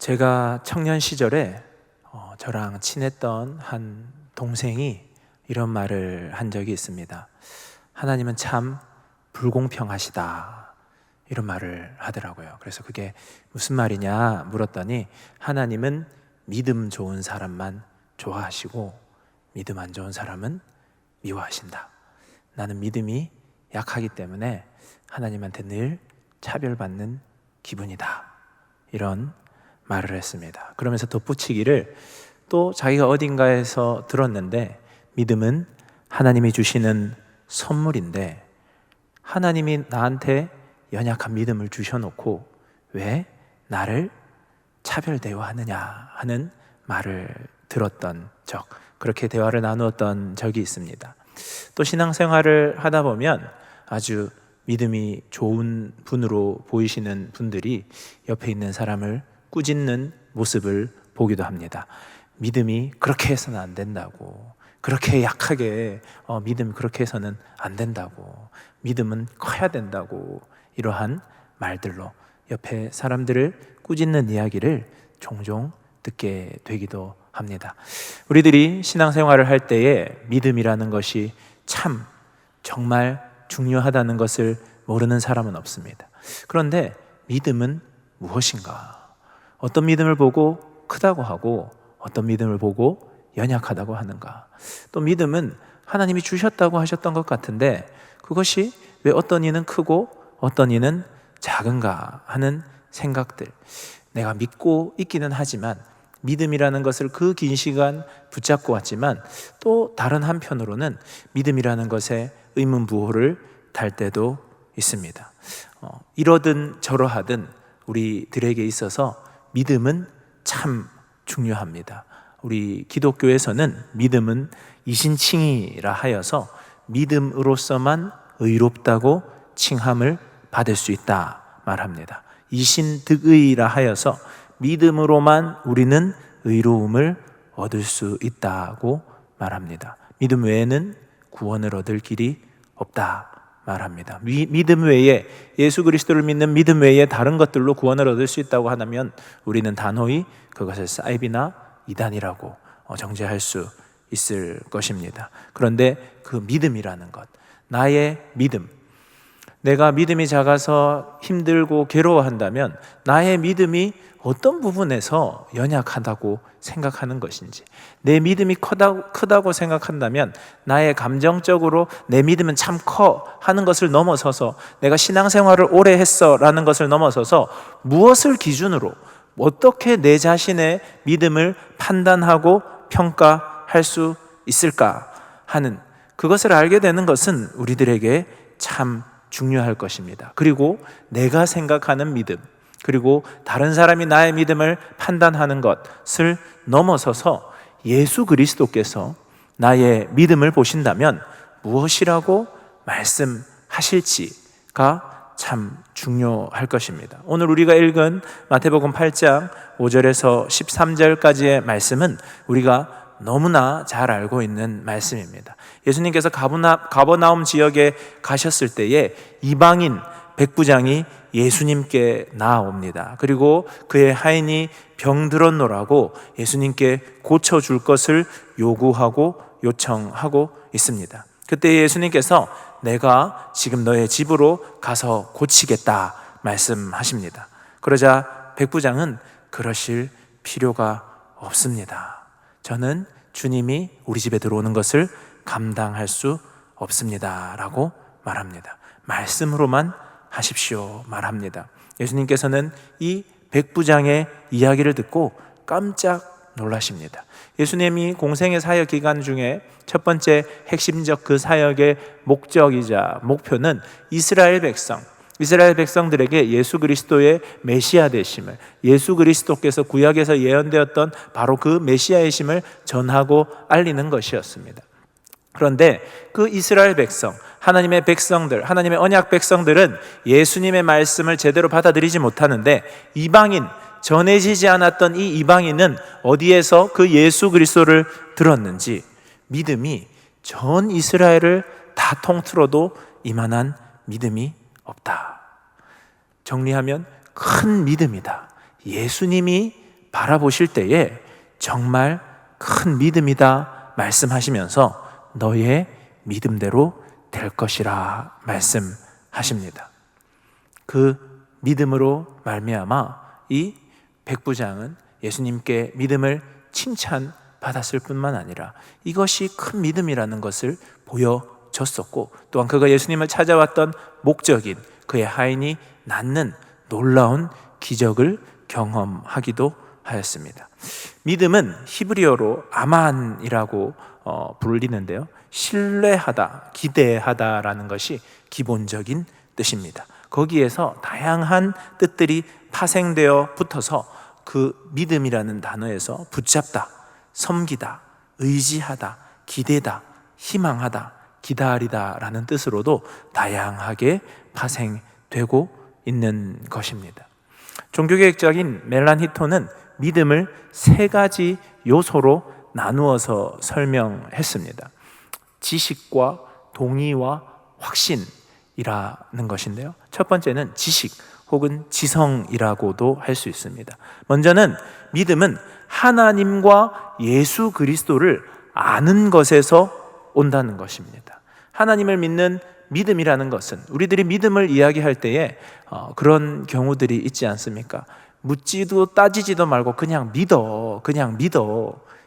제가 청년 시절에 저랑 친했던 한 동생이 이런 말을 한 적이 있습니다. 하나님은 참 불공평하시다, 이런 말을 하더라고요. 그래서 그게 무슨 말이냐 물었더니, 하나님은 믿음 좋은 사람만 좋아하시고 믿음 안 좋은 사람은 미워하신다. 나는 믿음이 약하기 때문에 하나님한테 늘 차별받는 기분이다, 이런 말을 했습니다. 그러면서 덧붙이기를, 또 자기가 어딘가에서 들었는데 믿음은 하나님이 주시는 선물인데 하나님이 나한테 연약한 믿음을 주셔놓고 왜 나를 차별 대우하느냐 하는 말을 들었던 적, 그렇게 대화를 나누었던 적이 있습니다. 또 신앙생활을 하다 보면 아주 믿음이 좋은 분으로 보이시는 분들이 옆에 있는 사람을 꾸짖는 모습을 보기도 합니다. 믿음이 그렇게 해서는 안 된다고, 그렇게 약하게 믿음 그렇게 해서는 안 된다고, 믿음은 커야 된다고, 이러한 말들로 옆에 사람들을 꾸짖는 이야기를 종종 듣게 되기도 합니다. 우리들이 신앙생활을 할 때에 믿음이라는 것이 참 정말 중요하다는 것을 모르는 사람은 없습니다. 그런데 믿음은 무엇인가? 어떤 믿음을 보고 크다고 하고 어떤 믿음을 보고 연약하다고 하는가? 또 믿음은 하나님이 주셨다고 하셨던 것 같은데 그것이 왜 어떤 이는 크고 어떤 이는 작은가 하는 생각들, 내가 믿고 있기는 하지만 믿음이라는 것을 그 긴 시간 붙잡고 왔지만 또 다른 한편으로는 믿음이라는 것에 의문부호를 달 때도 있습니다. 이러든 저러하든 우리들에게 있어서 믿음은 참 중요합니다. 우리 기독교에서는 믿음은 이신칭의라 하여서 믿음으로서만 의롭다고 칭함을 받을 수 있다 말합니다. 이신득의라 하여서 믿음으로만 우리는 의로움을 얻을 수 있다고 말합니다. 믿음 외에는 구원을 얻을 길이 없다 말합니다. 믿음 외에, 예수 그리스도를 믿는 믿음 외에 다른 것들로 구원을 얻을 수 있다고 하면 우리는 단호히 그것을 사이비나 이단이라고 정죄할 수 있을 것입니다. 그런데 그 믿음이라는 것, 나의 믿음, 내가 믿음이 작아서 힘들고 괴로워한다면 나의 믿음이 어떤 부분에서 연약하다고 생각하는 것인지, 내 믿음이 크다고 생각한다면 나의 감정적으로 내 믿음은 참 커 하는 것을 넘어서서, 내가 신앙생활을 오래 했어 라는 것을 넘어서서 무엇을 기준으로 어떻게 내 자신의 믿음을 판단하고 평가할 수 있을까 하는, 그것을 알게 되는 것은 우리들에게 참 중요할 것입니다. 그리고 내가 생각하는 믿음, 그리고 다른 사람이 나의 믿음을 판단하는 것을 넘어서서 예수 그리스도께서 나의 믿음을 보신다면 무엇이라고 말씀하실지가 참 중요할 것입니다. 오늘 우리가 읽은 마태복음 8장 5절에서 13절까지의 말씀은 우리가 너무나 잘 알고 있는 말씀입니다. 예수님께서 가버나움 지역에 가셨을 때에 이방인 백부장이 예수님께 나아옵니다. 그리고 그의 하인이 병들었노라고 예수님께 고쳐줄 것을 요구하고 요청하고 있습니다. 그때 예수님께서 내가 지금 너의 집으로 가서 고치겠다 말씀하십니다. 그러자 백부장은 그러실 필요가 없습니다. 저는 주님이 우리 집에 들어오는 것을 감당할 수 없습니다 라고 말합니다. 말씀으로만 하십시오 말합니다. 예수님께서는 이 백부장의 이야기를 듣고 깜짝 놀라십니다. 예수님이 공생의 사역 기간 중에 첫 번째 핵심적 그 사역의 목적이자 목표는 이스라엘 백성들에게 예수 그리스도의 메시아 되심을, 예수 그리스도께서 구약에서 예언되었던 바로 그 메시아이심을 전하고 알리는 것이었습니다. 그런데 그 이스라엘 백성, 하나님의 백성들, 하나님의 언약 백성들은 예수님의 말씀을 제대로 받아들이지 못하는데, 이방인, 전해지지 않았던 이 이방인은 어디에서 그 예수 그리스도를 들었는지 믿음이 전 이스라엘을 다 통틀어도 이만한 믿음이 없다. 정리하면 큰 믿음이다. 예수님이 바라보실 때에 정말 큰 믿음이다 말씀하시면서 너의 믿음대로 될 것이라 말씀하십니다. 그 믿음으로 말미암아 이 백부장은 예수님께 믿음을 칭찬받았을 뿐만 아니라 이것이 큰 믿음이라는 것을 보여줬었고, 또한 그가 예수님을 찾아왔던 목적인 그의 하인이 낫는 놀라운 기적을 경험하기도 하였습니다. 믿음은 히브리어로 아만이라고 불리는데요, 신뢰하다, 기대하다라는 것이 기본적인 뜻입니다. 거기에서 다양한 뜻들이 파생되어 붙어서 그 믿음이라는 단어에서 붙잡다, 섬기다, 의지하다, 기대다, 희망하다, 기다리다 라는 뜻으로도 다양하게 파생되고 있는 것입니다. 종교개혁자인 멜란 히토는 믿음을 세 가지 요소로 나누어서 설명했습니다. 지식과 동의와 확신이라는 것인데요, 첫 번째는 지식 혹은 지성이라고도 할 수 있습니다. 먼저는 믿음은 하나님과 예수 그리스도를 아는 것에서 온다는 것입니다. 하나님을 믿는 믿음이라는 것은, 우리들이 믿음을 이야기할 때에 그런 경우들이 있지 않습니까? 묻지도 따지지도 말고 그냥 믿어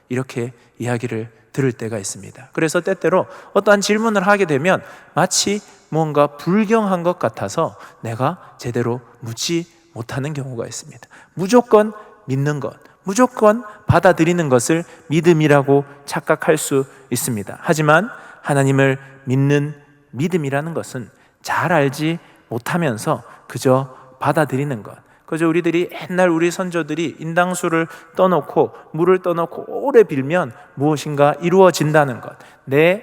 이렇게 이야기를 들을 때가 있습니다. 그래서 때때로 어떠한 질문을 하게 되면 마치 뭔가 불경한 것 같아서 내가 제대로 묻지 못하는 경우가 있습니다. 무조건 믿는 것, 무조건 받아들이는 것을 믿음이라고 착각할 수 있습니다. 하지만 하나님을 믿는 믿음이라는 것은 잘 알지 못하면서 그저 받아들이는 것, 그저 우리들이 옛날 우리 선조들이 인당수를 떠놓고 물을 떠놓고 오래 빌면 무엇인가 이루어진다는 것, 내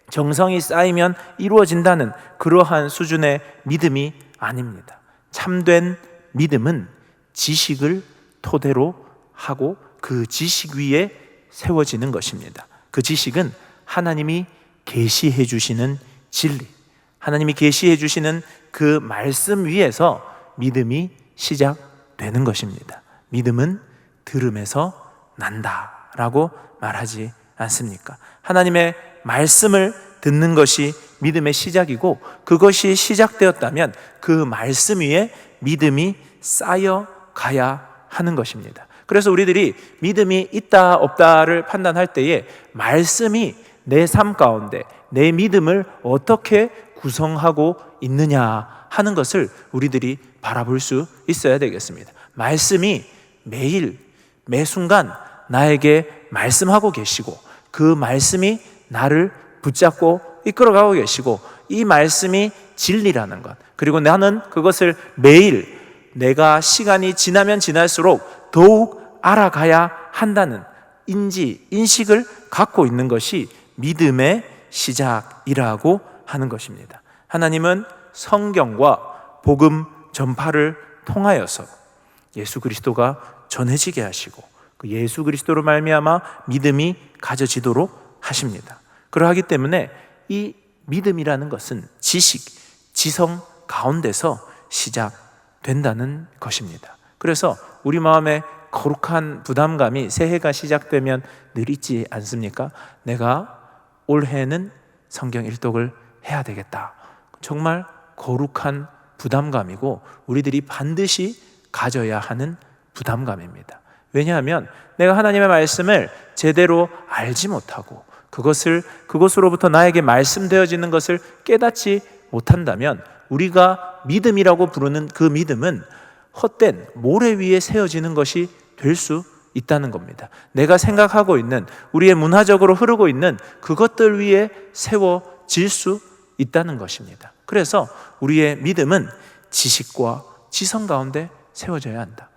정성이 쌓이면 이루어진다는 그러한 수준의 믿음이 아닙니다. 참된 믿음은 지식을 토대로 하고 그 지식 위에 세워지는 것입니다. 그 지식은 하나님이 계시해 주시는 진리, 하나님이 계시해 주시는 그 말씀 위에서 믿음이 시작되는 것입니다. 믿음은 들음에서 난다라고 말하지 않습니까? 하나님의 말씀을 듣는 것이 믿음의 시작이고, 그것이 시작되었다면 그 말씀 위에 믿음이 쌓여가야 하는 것입니다. 그래서 우리들이 믿음이 있다 없다를 판단할 때에 말씀이 내 삶 가운데 내 믿음을 어떻게 구성하고 있느냐 하는 것을 우리들이 바라볼 수 있어야 되겠습니다. 말씀이 매일 매 순간 나에게 말씀하고 계시고, 그 말씀이 나를 붙잡고 이끌어가고 계시고, 이 말씀이 진리라는 것, 그리고 나는 그것을 매일 내가 시간이 지나면 지날수록 더욱 알아가야 한다는 인식을 갖고 있는 것이 믿음의 시작이라고 하는 것입니다. 하나님은 성경과 복음 전파를 통하여서 예수 그리스도가 전해지게 하시고, 그 예수 그리스도로 말미암아 믿음이 가져지도록 하십니다. 그러하기 때문에 이 믿음이라는 것은 지식, 지성 가운데서 시작된다는 것입니다. 그래서 우리 마음에 거룩한 부담감이 새해가 시작되면 늘 있지 않습니까? 내가 올해는 성경 일독을 해야 되겠다. 정말 거룩한 부담감이고 우리들이 반드시 가져야 하는 부담감입니다. 왜냐하면 내가 하나님의 말씀을 제대로 알지 못하고 그것으로부터 나에게 말씀되어지는 것을 깨닫지 못한다면 우리가 믿음이라고 부르는 그 믿음은 헛된 모래 위에 세워지는 것이 될 수 있다는 겁니다. 내가 생각하고 있는, 우리의 문화적으로 흐르고 있는 그것들 위에 세워질 수 있다는 것입니다. 그래서 우리의 믿음은 지식과 지성 가운데 세워져야 한다.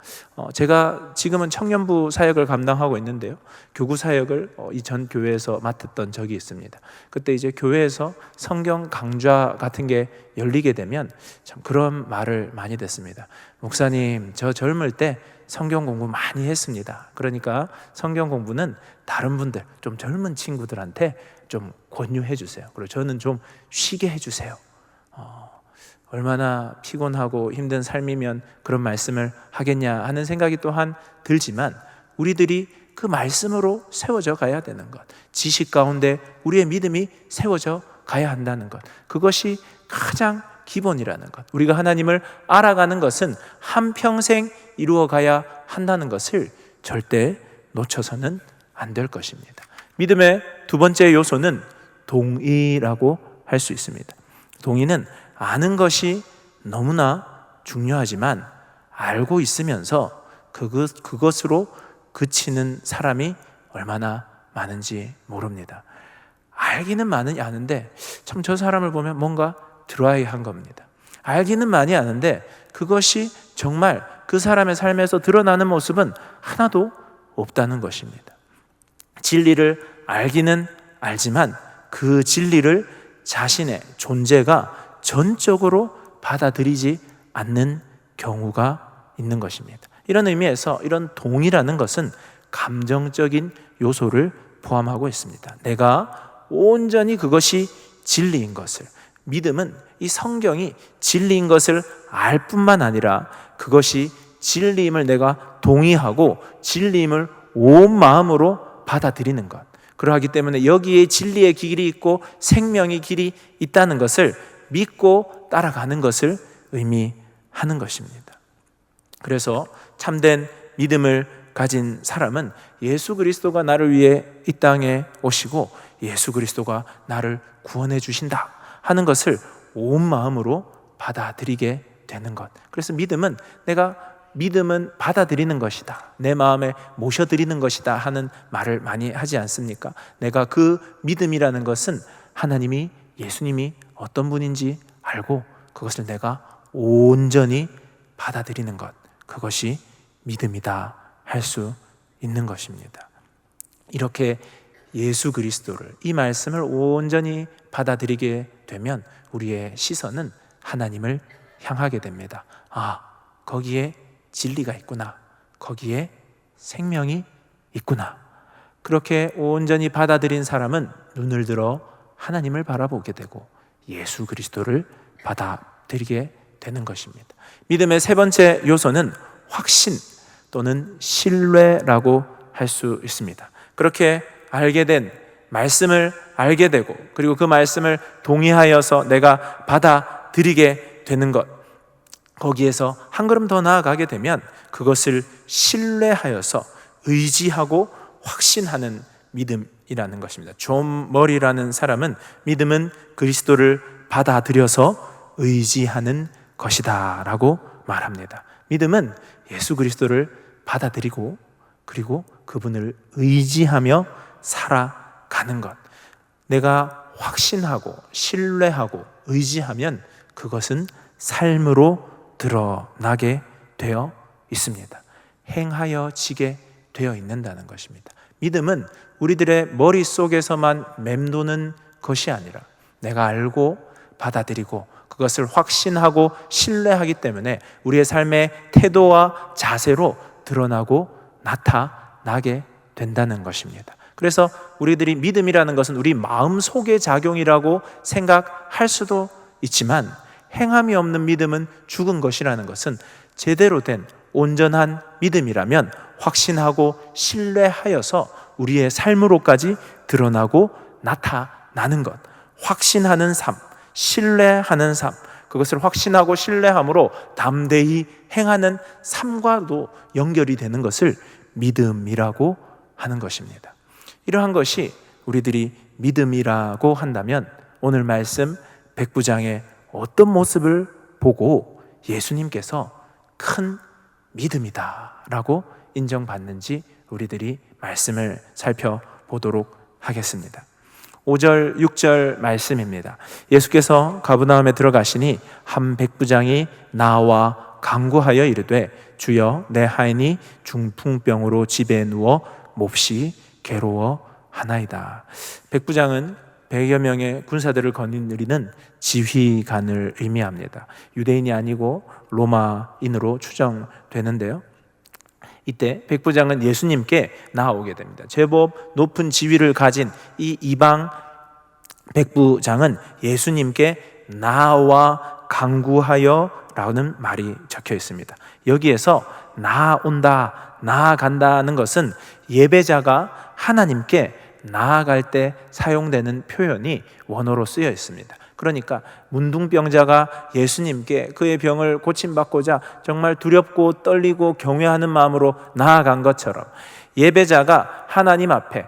제가 지금은 청년부 사역을 감당하고 있는데요, 교구 사역을 이 전 교회에서 맡았던 적이 있습니다. 그때 이제 교회에서 성경 강좌 같은 게 열리게 되면 참 그런 말을 많이 듣습니다. 목사님, 저 젊을 때 성경 공부 많이 했습니다. 그러니까 성경 공부는 다른 분들, 좀 젊은 친구들한테 좀 권유해 주세요. 그리고 저는 좀 쉬게 해 주세요. 얼마나 피곤하고 힘든 삶이면 그런 말씀을 하겠냐 하는 생각이 또한 들지만, 우리들이 그 말씀으로 세워져 가야 되는 것, 지식 가운데 우리의 믿음이 세워져 가야 한다는 것, 그것이 가장 기본이라는 것. 우리가 하나님을 알아가는 것은 한평생 이루어 가야 한다는 것을 절대 놓쳐서는 안 될 것입니다. 믿음의 두 번째 요소는 동의라고 할 수 있습니다. 동의는 아는 것이 너무나 중요하지만 알고 있으면서 그것으로 그치는 사람이 얼마나 많은지 모릅니다. 알기는 많이 아는데 참 저 사람을 보면 뭔가 드라이한 겁니다. 알기는 많이 아는데 그것이 정말 그 사람의 삶에서 드러나는 모습은 하나도 없다는 것입니다. 진리를 알기는 알지만 그 진리를 자신의 존재가 전적으로 받아들이지 않는 경우가 있는 것입니다. 이런 의미에서 이런 동의라는 것은 감정적인 요소를 포함하고 있습니다. 내가 온전히 그것이 진리인 것을, 믿음은 이 성경이 진리인 것을 알 뿐만 아니라 그것이 진리임을 내가 동의하고 진리임을 온 마음으로 받아들이는 것, 그러하기 때문에 여기에 진리의 길이 있고 생명의 길이 있다는 것을 믿고 따라가는 것을 의미하는 것입니다. 그래서 참된 믿음을 가진 사람은 예수 그리스도가 나를 위해 이 땅에 오시고 예수 그리스도가 나를 구원해 주신다 하는 것을 온 마음으로 받아들이게 되는 것. 그래서 믿음은 받아들이는 것이다, 내 마음에 모셔드리는 것이다 하는 말을 많이 하지 않습니까? 내가 그 믿음이라는 것은 하나님이, 예수님이 어떤 분인지 알고 그것을 내가 온전히 받아들이는 것, 그것이 믿음이다 할 수 있는 것입니다. 이렇게 예수 그리스도를, 이 말씀을 온전히 받아들이게 되면 우리의 시선은 하나님을 향하게 됩니다. 아, 거기에 진리가 있구나, 거기에 생명이 있구나. 그렇게 온전히 받아들인 사람은 눈을 들어 하나님을 바라보게 되고 예수 그리스도를 받아들이게 되는 것입니다. 믿음의 세 번째 요소는 확신 또는 신뢰라고 할 수 있습니다. 그렇게 알게 된 말씀을 알게 되고 그리고 그 말씀을 동의하여서 내가 받아들이게 되는 것, 거기에서 한 걸음 더 나아가게 되면 그것을 신뢰하여서 의지하고 확신하는 믿음이라는 것입니다. 존 머리라는 사람은 믿음은 그리스도를 받아들여서 의지하는 것이다 라고 말합니다. 믿음은 예수 그리스도를 받아들이고 그리고 그분을 의지하며 살아가는 것. 내가 확신하고 신뢰하고 의지하면 그것은 삶으로 드러나게 되어 있습니다. 행하여지게 되어 있는다는 것입니다. 믿음은 우리들의 머릿속에서만 맴도는 것이 아니라 내가 알고 받아들이고 그것을 확신하고 신뢰하기 때문에 우리의 삶의 태도와 자세로 드러나고 나타나게 된다는 것입니다. 그래서 우리들이 믿음이라는 것은 우리 마음속의 작용이라고 생각할 수도 있지만 행함이 없는 믿음은 죽은 것이라는 것은 제대로 된 온전한 믿음이라면 확신하고 신뢰하여서 우리의 삶으로까지 드러나고 나타나는 것, 확신하는 삶, 신뢰하는 삶, 그것을 확신하고 신뢰함으로 담대히 행하는 삶과도 연결이 되는 것을 믿음이라고 하는 것입니다. 이러한 것이 우리들이 믿음이라고 한다면 오늘 말씀 백부장의 어떤 모습을 보고 예수님께서 큰 믿음이다 라고 인정받는지 우리들이 말씀을 살펴보도록 하겠습니다. 5절 6절 말씀입니다. 예수께서 가버나움에 들어가시니 한 백부장이 나와 간구하여 이르되 주여 내 하인이 중풍병으로 집에 누워 몹시 괴로워하나이다. 백부장은 100여 명의 군사들을 거느리는 지휘관을 의미합니다. 유대인이 아니고 로마인으로 추정되는데요, 이때 백부장은 예수님께 나아오게 됩니다. 제법 높은 지위를 가진 이 이방 백부장은 예수님께 나와 강구하여 라는 말이 적혀 있습니다. 여기에서 나아온다, 나아간다는 것은 예배자가 하나님께 나아갈 때 사용되는 표현이 원어로 쓰여 있습니다. 그러니까 문둥병자가 예수님께 그의 병을 고침받고자 정말 두렵고 떨리고 경외하는 마음으로 나아간 것처럼, 예배자가 하나님 앞에,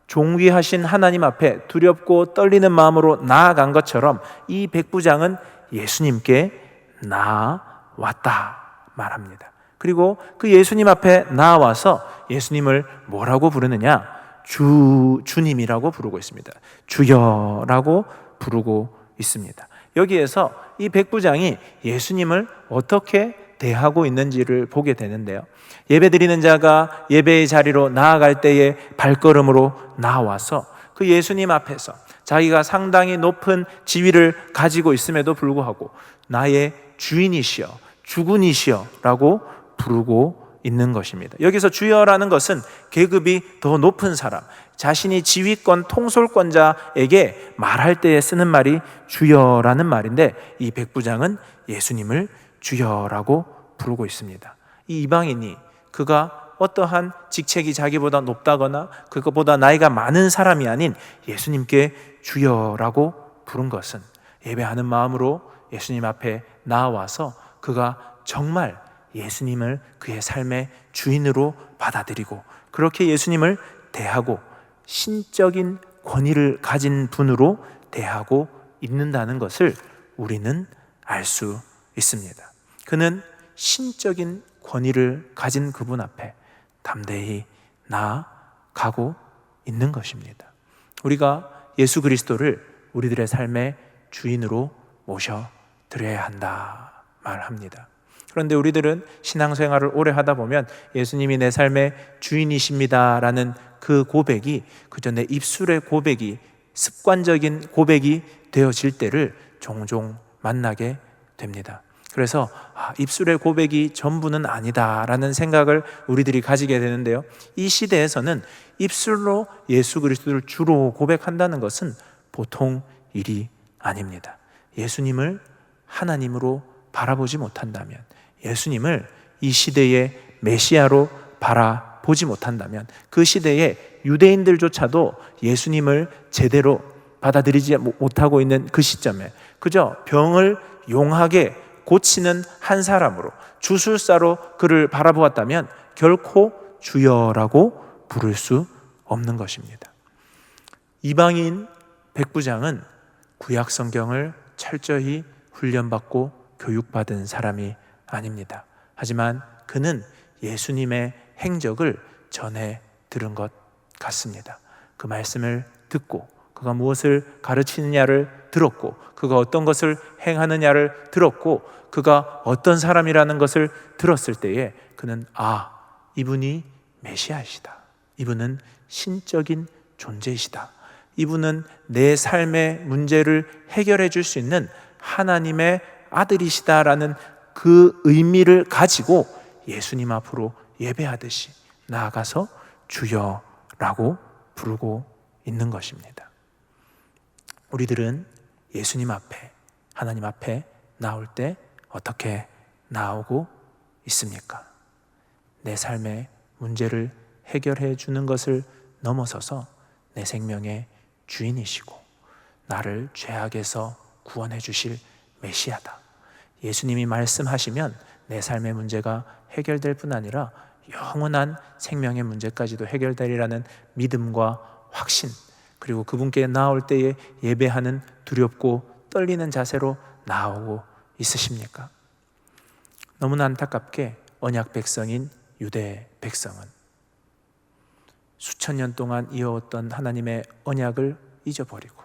존귀하신 하나님 앞에 두렵고 떨리는 마음으로 나아간 것처럼 이 백부장은 예수님께 나아왔다 말합니다. 그리고 그 예수님 앞에 나아와서 예수님을 뭐라고 부르느냐? 주님이라고 부르고 있습니다. 주여라고 부르고 있습니다. 여기에서 이 백부장이 예수님을 어떻게 대하고 있는지를 보게 되는데요, 예배드리는 자가 예배의 자리로 나아갈 때의 발걸음으로 나와서 그 예수님 앞에서 자기가 상당히 높은 지위를 가지고 있음에도 불구하고 나의 주인이시여, 주군이시여 라고 부르고 있는 것입니다. 여기서 주여라는 것은 계급이 더 높은 사람, 자신이 지휘권, 통솔권자에게 말할 때에 쓰는 말이 주여라는 말인데, 이 백부장은 예수님을 주여라고 부르고 있습니다. 이 이방인이 그가 어떠한 직책이 자기보다 높다거나 그것보다 나이가 많은 사람이 아닌 예수님께 주여라고 부른 것은 예배하는 마음으로 예수님 앞에 나와서 그가 정말 예수님을 그의 삶의 주인으로 받아들이고 그렇게 예수님을 대하고 신적인 권위를 가진 분으로 대하고 있는다는 것을 우리는 알 수 있습니다. 그는 신적인 권위를 가진 그분 앞에 담대히 나아가고 있는 것입니다. 우리가 예수 그리스도를 우리들의 삶의 주인으로 모셔드려야 한다 말합니다. 그런데 우리들은 신앙생활을 오래 하다 보면 예수님이 내 삶의 주인이십니다라는 그 고백이 그저 내 입술의 고백이, 습관적인 고백이 되어질 때를 종종 만나게 됩니다. 그래서 입술의 고백이 전부는 아니다라는 생각을 우리들이 가지게 되는데요, 이 시대에서는 입술로 예수 그리스도를 주로 고백한다는 것은 보통 일이 아닙니다. 예수님을 하나님으로 바라보지 못한다면, 예수님을 이 시대의 메시아로 바라보지 못한다면, 그 시대의 유대인들조차도 예수님을 제대로 받아들이지 못하고 있는 그 시점에 그저 병을 용하게 고치는 한 사람으로, 주술사로 그를 바라보았다면 결코 주여라고 부를 수 없는 것입니다. 이방인 백부장은 구약 성경을 철저히 훈련받고 교육받은 사람이 아닙니다. 하지만 그는 예수님의 행적을 전해 들은 것 같습니다. 그 말씀을 듣고 그가 무엇을 가르치느냐를 들었고, 그가 어떤 것을 행하느냐를 들었고, 그가 어떤 사람이라는 것을 들었을 때에 그는 이분이 메시아이시다, 이분은 신적인 존재이시다, 이분은 내 삶의 문제를 해결해 줄 수 있는 하나님의 아들이시다라는 그 의미를 가지고 예수님 앞으로 예배하듯이 나아가서 주여라고 부르고 있는 것입니다. 우리들은 예수님 앞에, 하나님 앞에 나올 때 어떻게 나오고 있습니까? 내 삶의 문제를 해결해 주는 것을 넘어서서 내 생명의 주인이시고 나를 죄악에서 구원해 주실 메시아다, 예수님이 말씀하시면 내 삶의 문제가 해결될 뿐 아니라 영원한 생명의 문제까지도 해결되리라는 믿음과 확신, 그리고 그분께 나올 때에 예배하는 두렵고 떨리는 자세로 나오고 있으십니까? 너무나 안타깝게 언약 백성인 유대 백성은 수천 년 동안 이어왔던 하나님의 언약을 잊어버리고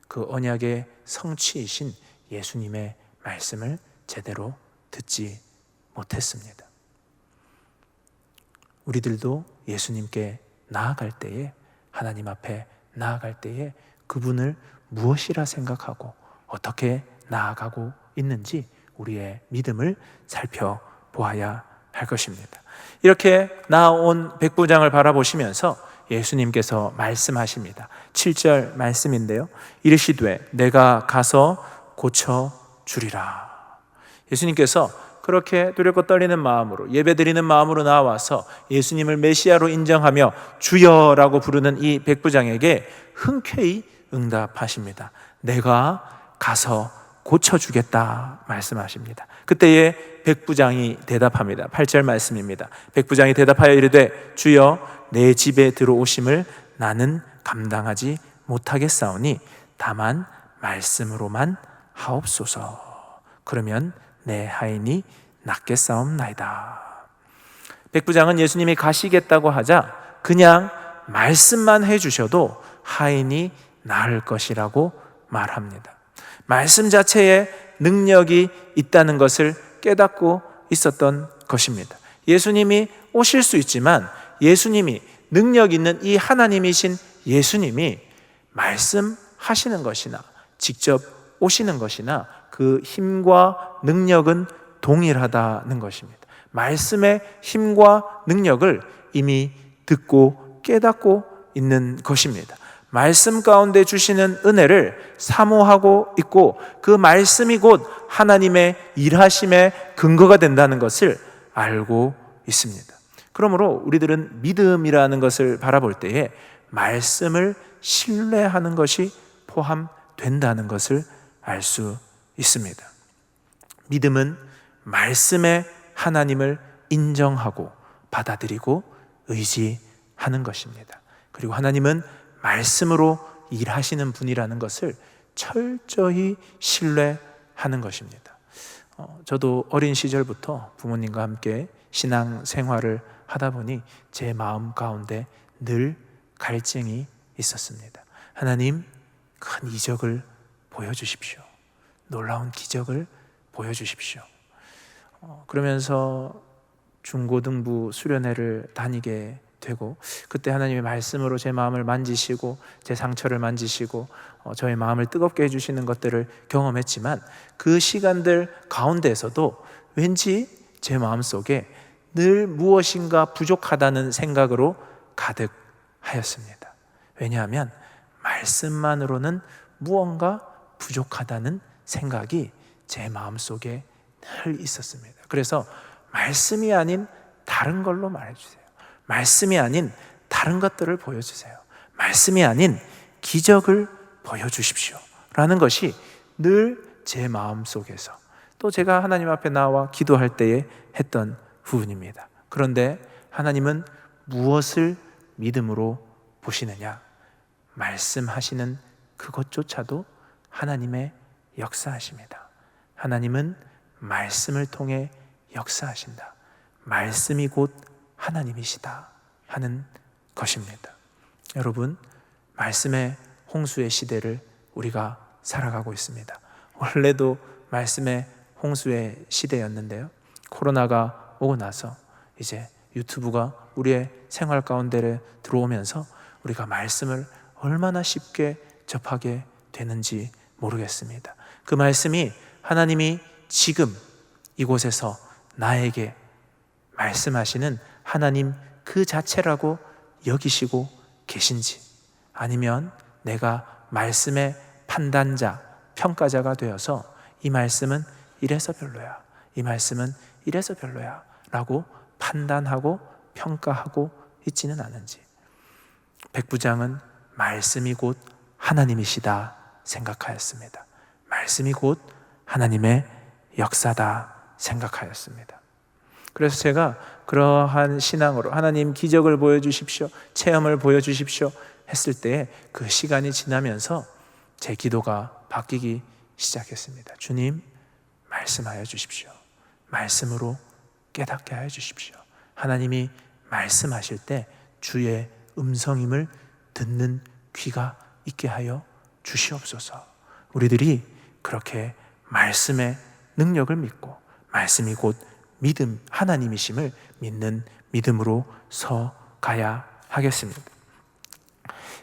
그 언약의 성취이신 예수님의 말씀을 제대로 듣지 못했습니다. 우리들도 예수님께 나아갈 때에, 하나님 앞에 나아갈 때에 그분을 무엇이라 생각하고 어떻게 나아가고 있는지 우리의 믿음을 살펴보아야 할 것입니다. 이렇게 나아온 백부장을 바라보시면서 예수님께서 말씀하십니다. 7절 말씀인데요, 이르시되 내가 가서 고쳐 주리라. 예수님께서 그렇게 두렵고 떨리는 마음으로 예배드리는 마음으로 나와서 예수님을 메시아로 인정하며 주여라고 부르는 이 백부장에게 흔쾌히 응답하십니다. 내가 가서 고쳐주겠다 말씀하십니다. 그때에 백부장이 대답합니다. 8절 말씀입니다. 백부장이 대답하여 이르되 주여 내 집에 들어오심을 나는 감당하지 못하겠사오니 다만 말씀으로만 하옵소서. 그러면 내 하인이 낫겠사옵나이다. 백부장은 예수님이 가시겠다고 하자 그냥 말씀만 해주셔도 하인이 나을 것이라고 말합니다. 말씀 자체에 능력이 있다는 것을 깨닫고 있었던 것입니다. 예수님이 오실 수 있지만 예수님이 능력 있는 이 하나님이신 예수님이 말씀하시는 것이나 직접 오시는 것이나 그 힘과 능력은 동일하다는 것입니다. 말씀의 힘과 능력을 이미 듣고 깨닫고 있는 것입니다. 말씀 가운데 주시는 은혜를 사모하고 있고 그 말씀이 곧 하나님의 일하심의 근거가 된다는 것을 알고 있습니다. 그러므로 우리들은 믿음이라는 것을 바라볼 때에 말씀을 신뢰하는 것이 포함된다는 것을 알 수 있습니다. 믿음은 말씀의 하나님을 인정하고 받아들이고 의지하는 것입니다. 그리고 하나님은 말씀으로 일하시는 분이라는 것을 철저히 신뢰하는 것입니다. 저도 어린 시절부터 부모님과 함께 신앙 생활을 하다 보니 제 마음 가운데 늘 갈증이 있었습니다. 하나님, 큰 이적을 보여주십시오. 놀라운 기적을 보여주십시오. 그러면서 중고등부 수련회를 다니게 되고 그때 하나님의 말씀으로 제 마음을 만지시고 제 상처를 만지시고 저의 마음을 뜨겁게 해주시는 것들을 경험했지만 그 시간들 가운데에서도 왠지 제 마음속에 늘 무엇인가 부족하다는 생각으로 가득하였습니다. 왜냐하면 말씀만으로는 무언가 부족하다는 생각이 제 마음속에 늘 있었습니다. 그래서 말씀이 아닌 다른 걸로 말해주세요. 말씀이 아닌 다른 것들을 보여주세요. 말씀이 아닌 기적을 보여주십시오 라는 것이 늘 제 마음속에서 또 제가 하나님 앞에 나와 기도할 때에 했던 부분입니다. 그런데 하나님은 무엇을 믿음으로 보시느냐? 말씀하시는 그것조차도 하나님의 역사하십니다. 하나님은 말씀을 통해 역사하신다. 말씀이 곧 하나님이시다 하는 것입니다. 여러분, 말씀의 홍수의 시대를 우리가 살아가고 있습니다. 원래도 말씀의 홍수의 시대였는데요, 코로나가 오고 나서 이제 유튜브가 우리의 생활 가운데를 들어오면서 우리가 말씀을 얼마나 쉽게 접하게 되는지 모르겠습니다. 그 말씀이 하나님이 지금 이곳에서 나에게 말씀하시는 하나님 그 자체라고 여기시고 계신지, 아니면 내가 말씀의 판단자, 평가자가 되어서 이 말씀은 이래서 별로야, 이 말씀은 이래서 별로야 라고 판단하고 평가하고 있지는 않은지. 백부장은 말씀이 곧 하나님이시다 생각하였습니다. 말씀이 곧 하나님의 역사다 생각하였습니다. 그래서 제가 그러한 신앙으로 하나님 기적을 보여주십시오, 체험을 보여주십시오 했을 때 그 시간이 지나면서 제 기도가 바뀌기 시작했습니다. 주님, 말씀하여 주십시오. 말씀으로 깨닫게 하여 주십시오. 하나님이 말씀하실 때 주의 음성임을 듣는 귀가 있게 하여 주시옵소서. 우리들이 그렇게 말씀의 능력을 믿고 말씀이 곧 믿음, 하나님이심을 믿는 믿음으로 서 가야 하겠습니다.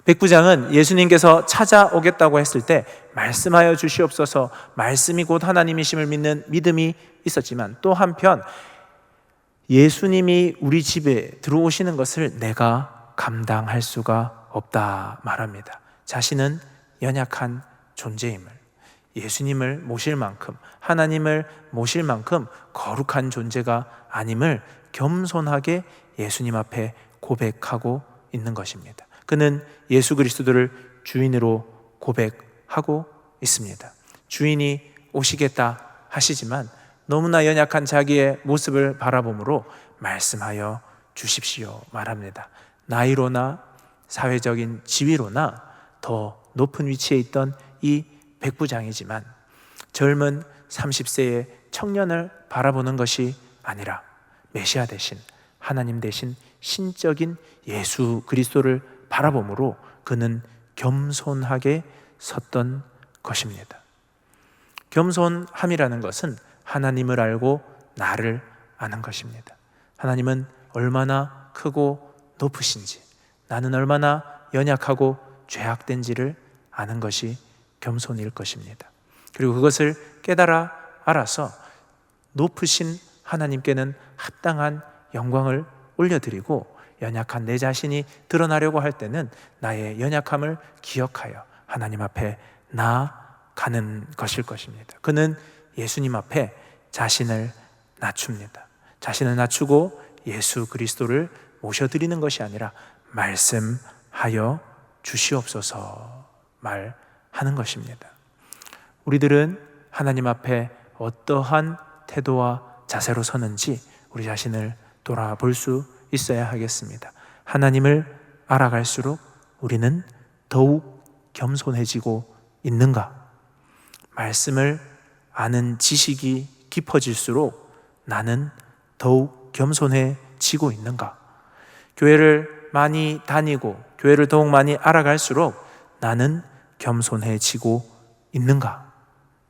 백부장은 예수님께서 찾아오겠다고 했을 때 말씀하여 주시옵소서, 말씀이 곧 하나님이심을 믿는 믿음이 있었지만 또 한편 예수님이 우리 집에 들어오시는 것을 내가 감당할 수가 없다 말합니다. 자신은 연약한 존재임을, 예수님을 모실 만큼, 하나님을 모실 만큼 거룩한 존재가 아님을 겸손하게 예수님 앞에 고백하고 있는 것입니다. 그는 예수 그리스도를 주인으로 고백하고 있습니다. 주인이 오시겠다 하시지만 너무나 연약한 자기의 모습을 바라보므로 말씀하여 주십시오 말합니다. 나이로나 사회적인 지위로나 더 높은 위치에 있던 이 백부장이지만 젊은 30세의 청년을 바라보는 것이 아니라 메시아 대신, 하나님 대신 신적인 예수 그리스도를 바라보므로 그는 겸손하게 섰던 것입니다. 겸손함이라는 것은 하나님을 알고 나를 아는 것입니다. 하나님은 얼마나 크고 높으신지, 나는 얼마나 연약하고 죄악된지를 아는 것이 겸손일 것입니다. 그리고 그것을 깨달아 알아서 높으신 하나님께는 합당한 영광을 올려드리고 연약한 내 자신이 드러나려고 할 때는 나의 연약함을 기억하여 하나님 앞에 나아가는 것일 것입니다. 그는 예수님 앞에 자신을 낮춥니다. 자신을 낮추고 예수 그리스도를 모셔드리는 것이 아니라 말씀하여 주시옵소서 말하는 것입니다. 우리들은 하나님 앞에 어떠한 태도와 자세로 서는지 우리 자신을 돌아볼 수 있어야 하겠습니다. 하나님을 알아갈수록 우리는 더욱 겸손해지고 있는가? 말씀을 아는 지식이 깊어질수록 나는 더욱 겸손해지고 있는가? 교회를 많이 다니고 교회를 더욱 많이 알아갈수록 나는 겸손해지고 있는가?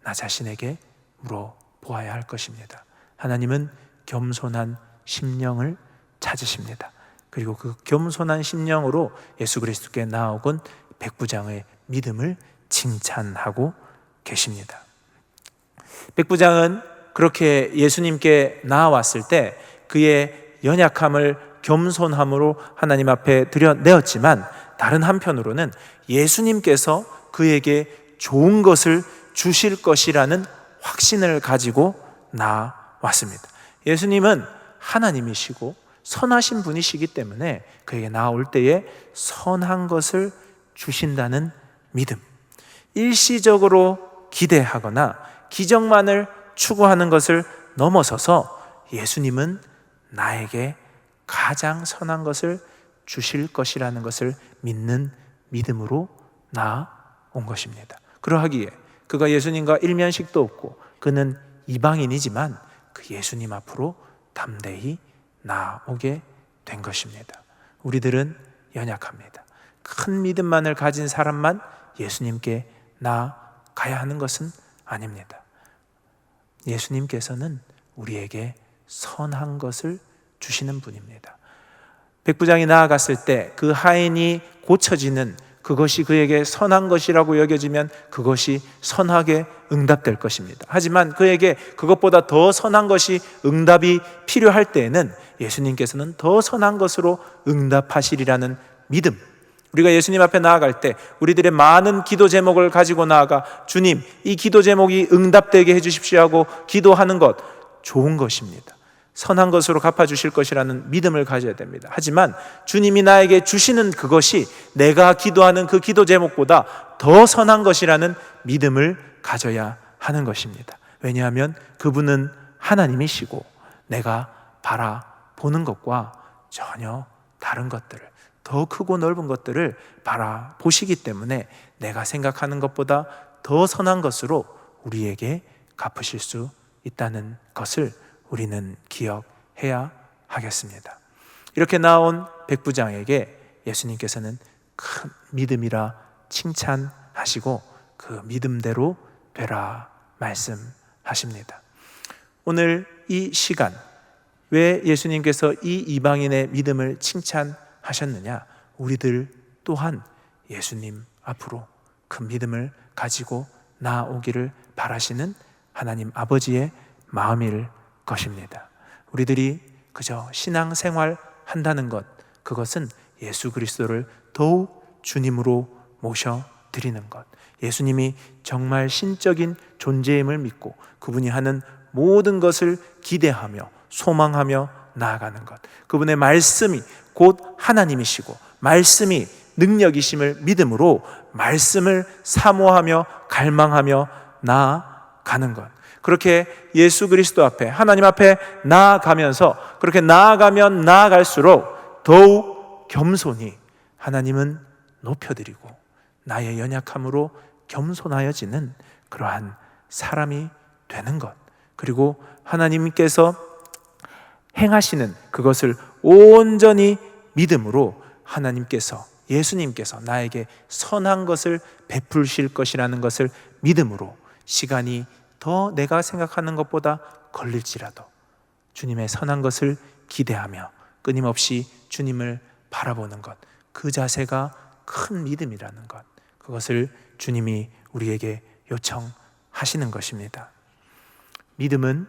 나 자신에게 물어보아야 할 것입니다. 하나님은 겸손한 심령을 찾으십니다. 그리고 그 겸손한 심령으로 예수 그리스도께 나아온 백부장의 믿음을 칭찬하고 계십니다. 백부장은 그렇게 예수님께 나아왔을 때 그의 연약함을 겸손함으로 하나님 앞에 드러내었지만 다른 한편으로는 예수님께서 그에게 좋은 것을 주실 것이라는 확신을 가지고 나아왔습니다. 예수님은 하나님이시고 선하신 분이시기 때문에 그에게 나아올 때에 선한 것을 주신다는 믿음, 일시적으로 기대하거나 기적만을 추구하는 것을 넘어서서 예수님은 나에게 가장 선한 것을 주실 것이라는 것을 믿는 믿음으로 나아온 것입니다. 그러하기에 그가 예수님과 일면식도 없고 그는 이방인이지만 그 예수님 앞으로 담대히 나오게 된 것입니다. 우리들은 연약합니다. 큰 믿음만을 가진 사람만 예수님께 나아가야 하는 것은 아닙니다. 예수님께서는 우리에게 선한 것을 주시는 분입니다. 백부장이 나아갔을 때 그 하인이 고쳐지는 그것이 그에게 선한 것이라고 여겨지면 그것이 선하게 응답될 것입니다. 하지만 그에게 그것보다 더 선한 것이 응답이 필요할 때에는 예수님께서는 더 선한 것으로 응답하시리라는 믿음, 우리가 예수님 앞에 나아갈 때 우리들의 많은 기도 제목을 가지고 나아가 주님, 이 기도 제목이 응답되게 해주십시오 하고 기도하는 것 좋은 것입니다. 선한 것으로 갚아주실 것이라는 믿음을 가져야 됩니다. 하지만 주님이 나에게 주시는 그것이 내가 기도하는 그 기도 제목보다 더 선한 것이라는 믿음을 가져야 하는 것입니다. 왜냐하면 그분은 하나님이시고 내가 바라보는 것과 전혀 다른 것들을, 더 크고 넓은 것들을 바라보시기 때문에 내가 생각하는 것보다 더 선한 것으로 우리에게 갚으실 수 있다는 것을 우리는 기억해야 하겠습니다. 이렇게 나온 백부장에게 예수님께서는 큰 믿음이라 칭찬하시고 그 믿음대로 되라 말씀하십니다. 오늘 이 시간 왜 예수님께서 이 이방인의 믿음을 칭찬하셨느냐? 우리들 또한 예수님 앞으로 그 믿음을 가지고 나오기를 바라시는 하나님 아버지의 마음일 것입니다. 우리들이 그저 신앙생활 한다는 것, 그것은 예수 그리스도를 더욱 주님으로 모셔 드리는 것, 예수님이 정말 신적인 존재임을 믿고 그분이 하는 모든 것을 기대하며 소망하며 나아가는 것, 그분의 말씀이 곧 하나님이시고 말씀이 능력이심을 믿음으로 말씀을 사모하며 갈망하며 나아가는 것, 그렇게 예수 그리스도 앞에, 하나님 앞에 나아가면서 그렇게 나아가면 나아갈수록 더욱 겸손히 하나님은 높여드리고 나의 연약함으로 겸손하여지는 그러한 사람이 되는 것, 그리고 하나님께서 행하시는 그것을 온전히 믿음으로 하나님께서, 예수님께서 나에게 선한 것을 베푸실 것이라는 것을 믿음으로 시간이 더 내가 생각하는 것보다 걸릴지라도 주님의 선한 것을 기대하며 끊임없이 주님을 바라보는 것, 그 자세가 큰 믿음이라는 것, 그것을 주님이 우리에게 요청하시는 것입니다. 믿음은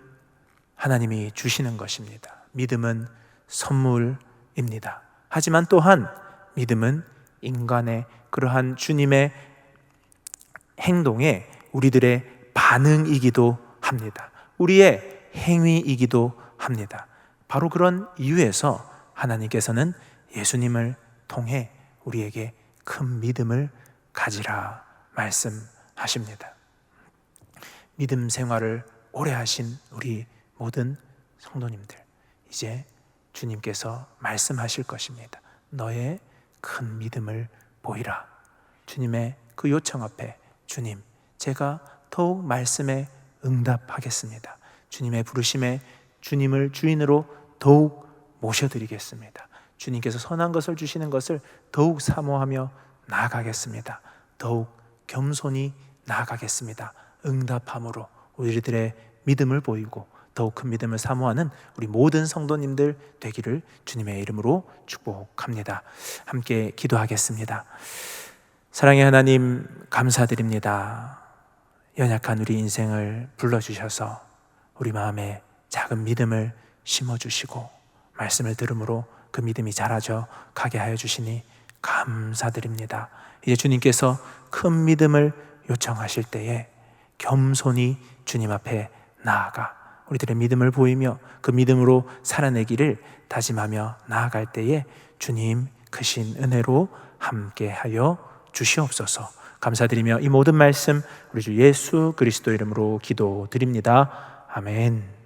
하나님이 주시는 것입니다. 믿음은 선물입니다. 하지만 또한 믿음은 인간의 그러한 주님의 행동에 우리들의 반응이기도 합니다. 우리의 행위이기도 합니다. 바로 그런 이유에서 하나님께서는 예수님을 통해 우리에게 큰 믿음을 가지라 말씀하십니다. 믿음 생활을 오래 하신 우리 모든 성도님들, 이제 주님께서 말씀하실 것입니다. 너의 큰 믿음을 보이라. 주님의 그 요청 앞에 주님, 제가 더욱 말씀에 응답하겠습니다. 주님의 부르심에 주님을 주인으로 더욱 모셔드리겠습니다. 주님께서 선한 것을 주시는 것을 더욱 사모하며 나아가겠습니다. 더욱 겸손히 나아가겠습니다. 응답함으로 우리들의 믿음을 보이고 더욱 큰 믿음을 사모하는 우리 모든 성도님들 되기를 주님의 이름으로 축복합니다. 함께 기도하겠습니다. 사랑의 하나님, 감사드립니다. 연약한 우리 인생을 불러주셔서 우리 마음에 작은 믿음을 심어주시고 말씀을 들음으로 그 믿음이 자라져 가게 하여 주시니 감사드립니다. 이제 주님께서 큰 믿음을 요청하실 때에 겸손히 주님 앞에 나아가 우리들의 믿음을 보이며 그 믿음으로 살아내기를 다짐하며 나아갈 때에 주님 크신 은혜로 함께하여 주시옵소서. 감사드리며 이 모든 말씀 우리 주 예수 그리스도 이름으로 기도드립니다. 아멘.